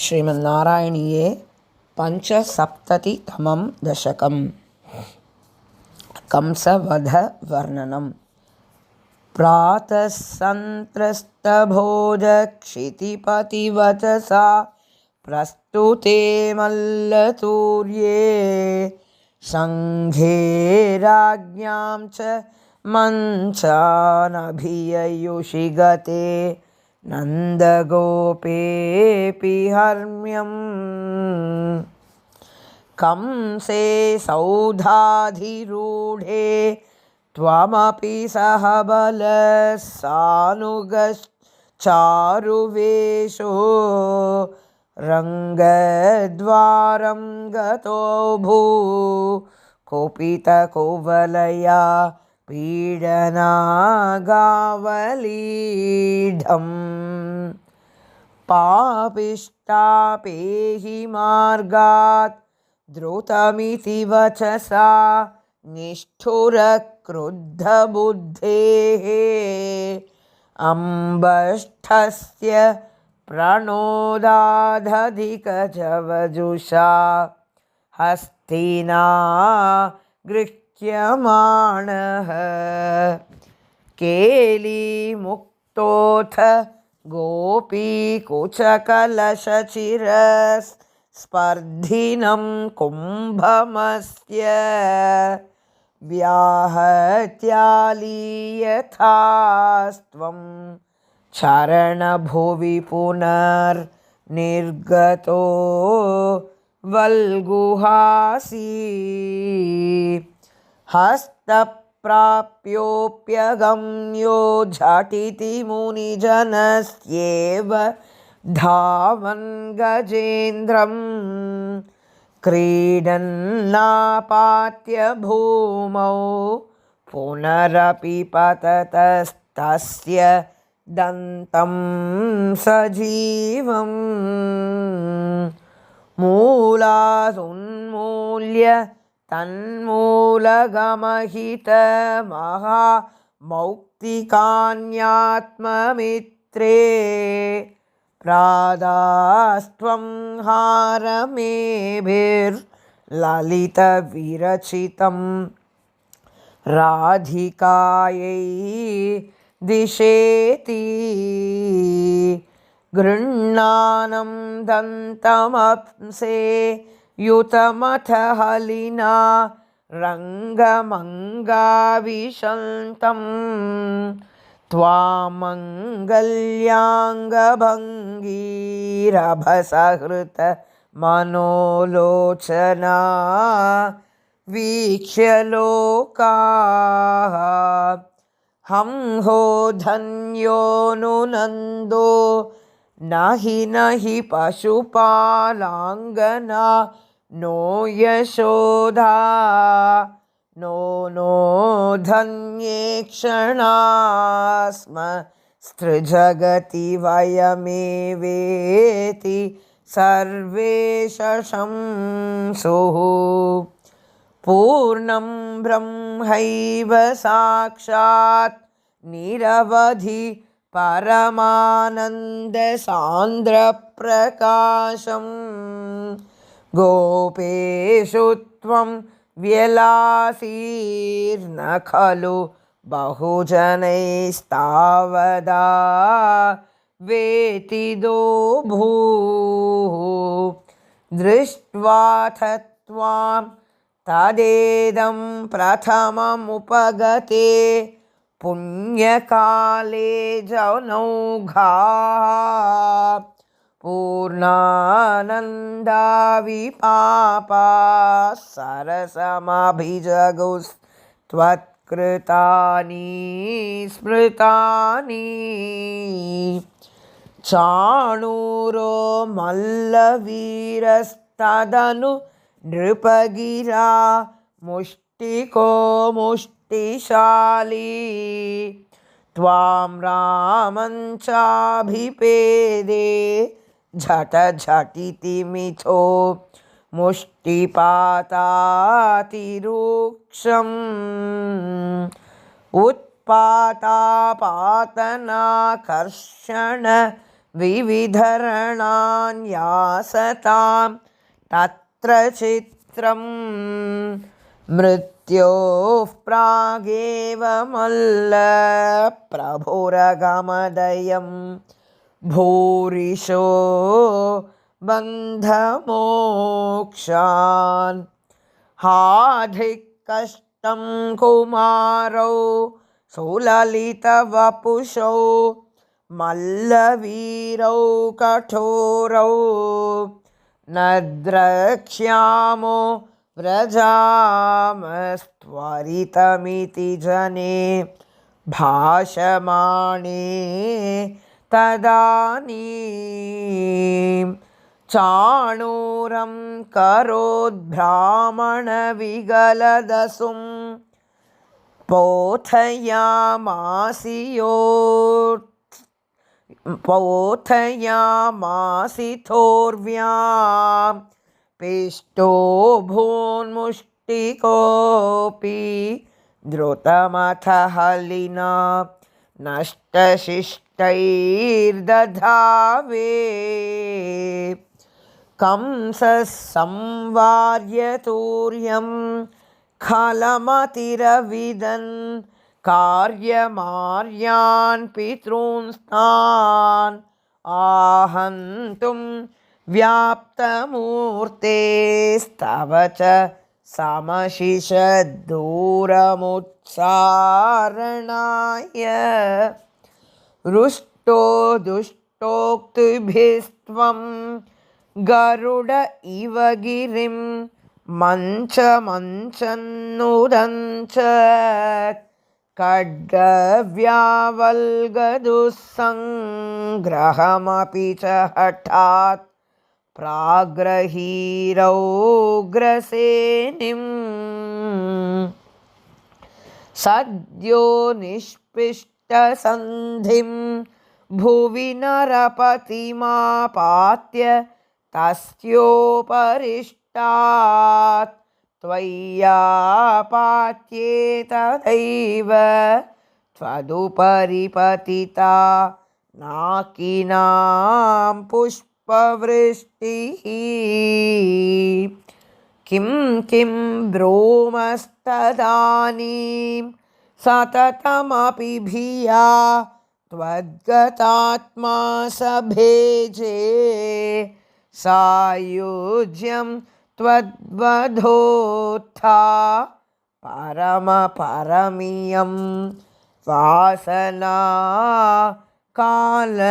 श्रीमन्नारायणीये पञ्चसप्ततितमं दशकम् कंसवधवर्णनम्। प्रातः सन्त्रस्तभोजक्षितिपतिवचसा प्रस्तुते मल्लतूर्ये सङ्घे राज्ञां च मञ्चानभिययुषि गते नन्दगोपेऽपि हर्म्यम्। कंसे सौधाधिरूढे त्वमपि सह बलसानुगश्चारुवेषो रङ्गद्वारं गतो कुपितकुवलया पीडनागावलीढम्। पापिष्टापेहि मार्गात् द्रुतमिति वचसा निष्ठुरक्रुद्धबुद्धेः अम्बष्ठस्य प्रणोदादधिकजवजुषा हस्तिना गृह्यमाणः। केलीमुक्तोऽथ गोपीकुचकलशचिरस्पर्धिनं कुम्भमस्य व्याहत्यालीयथास्त्वं चरणभुवि पुनर्निर्गतो वल्गुहासि। हस्तप्राप्योऽप्यगम्यो झटिति मुनिजनस्येव धावन् गजेन्द्रं क्रीडन्नापात्य भूमौ पुनरपि पततस्तस्य दन्तं सजीवम्। मूलादुन्मूल्य तन्मूलगमहितमहामौक्तिकान्यात्ममित्रे प्रादास्त्वं हारमेभिर्ललितविरचितं राधिकायै दिशेति। गृह्णानं दन्तमंसे युतमथ हलिना रङ्गमङ्गाविशन्तं त्वामङ्गल्याङ्गभङ्गीरभसहृत मनोलोचना वीक्ष्य लोकाः हंहो धन्योऽनुनन्दो नहि पशुपालाङ्गना नो यशोदा नो धन्ये क्षणा स्म स्त्रीजगति वयमेवेति सर्वे शशंसुः। पूर्णं ब्रह्मैव साक्षात् निरवधि परमानन्दसान्द्रप्रकाशं गोपेषु त्वं व्यलासीर्न खलु बहुजनैस्तावदा वेतिदो भूः। दृष्ट्वाथ त्वां तदेदं प्रथममुपगते पुण्यकाले जनौघाः पूर्णानन्दाविपापाः सरसमभिजगुस्त्वत्कृतानि स्मृतानि। चाणूरो मल्लवीरस्तदनु नृपगिरा मुष्टिको मुष्टिशाली त्वां रामं चाभिपेदे झट झटिति मिथो मुष्टिपातातिरूक्षम्। उत्पातापातनाकर्षण विविधरणान्यासतां तत्र चित्रं मृत्योः प्रागेव मल्लप्रभुरगमदयं भूरिशो बन्धमोक्षान् हाधिकष्टं कुमारौ सुललितवपुषौ मल्लवीरौ कठोरौ न द्रक्ष्यामो व्रजामस्त्वरितमिति जने भाषमाणे तदानीं चाणूरं करोद्ब्राह्मणविगलदसुं पोथयामासिथोर्व्यां पिष्टो भून्मुष्टिकोऽपि द्रुतमथ हलिना नष्टशिष्टैर्दधावे कंसः संवार्य तूर्यं खलमतिरविदन् कार्यमार्यान् पितॄंस्तान् आहन्तुं व्याप्तमूर्तेस्तव च समशिषद्दूरमुत्सारणाय रुष्टो दुष्टोक्तिभिस्त्वं गरुड इव गिरिं मञ्चन्नुदञ्च खड्गव्यावल्गदुःसङ्ग्रहमपि च हठात् प्राग्रहीरौग्रसेनिं सद्यो निष्पिष्टसन्धिं भुवि नरपतिमापात्य तस्योपरिष्टात् त्वय्यापात्येतदैव त्वदुपरि पतिता नाकिनां पुष्पवृष्टिः किं ब्रूमस्तदानीं सततमपि भिया त्वद्गतात्मा सभेजे सायुज्यं त्वद्वधोत्था परमपरमियं वासना कालनेमैः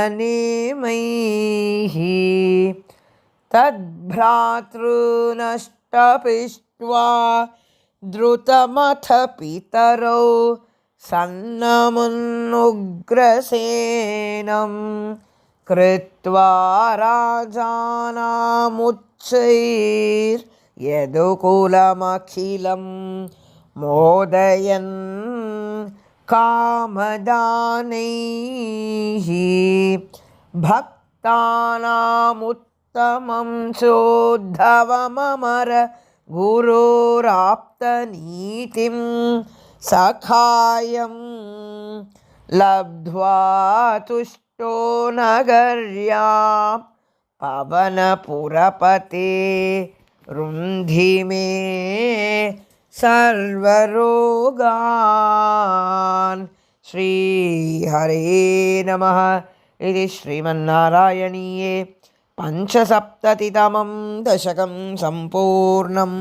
तद्भ्रातॄनष्टपिष्ट्वा द्रुतमथ पितरौ सन्नमुन्नुग्रसेनं कृत्वा राजानामुच्चैर्यदुकुलमखिलं मोदयन् कामदानैः भक्तानामुत्तमं चोद्धवममर गुरोराप्तनीतिं सखायं लब्ध्वा तुष्टो नगर्यां पवनपुरपते रुन्धि मे सर्वरोगान्। श्रीहरे नमः। इति श्रीमन्नारायणीये पञ्चसप्ततितमं दशकं सम्पूर्णम्।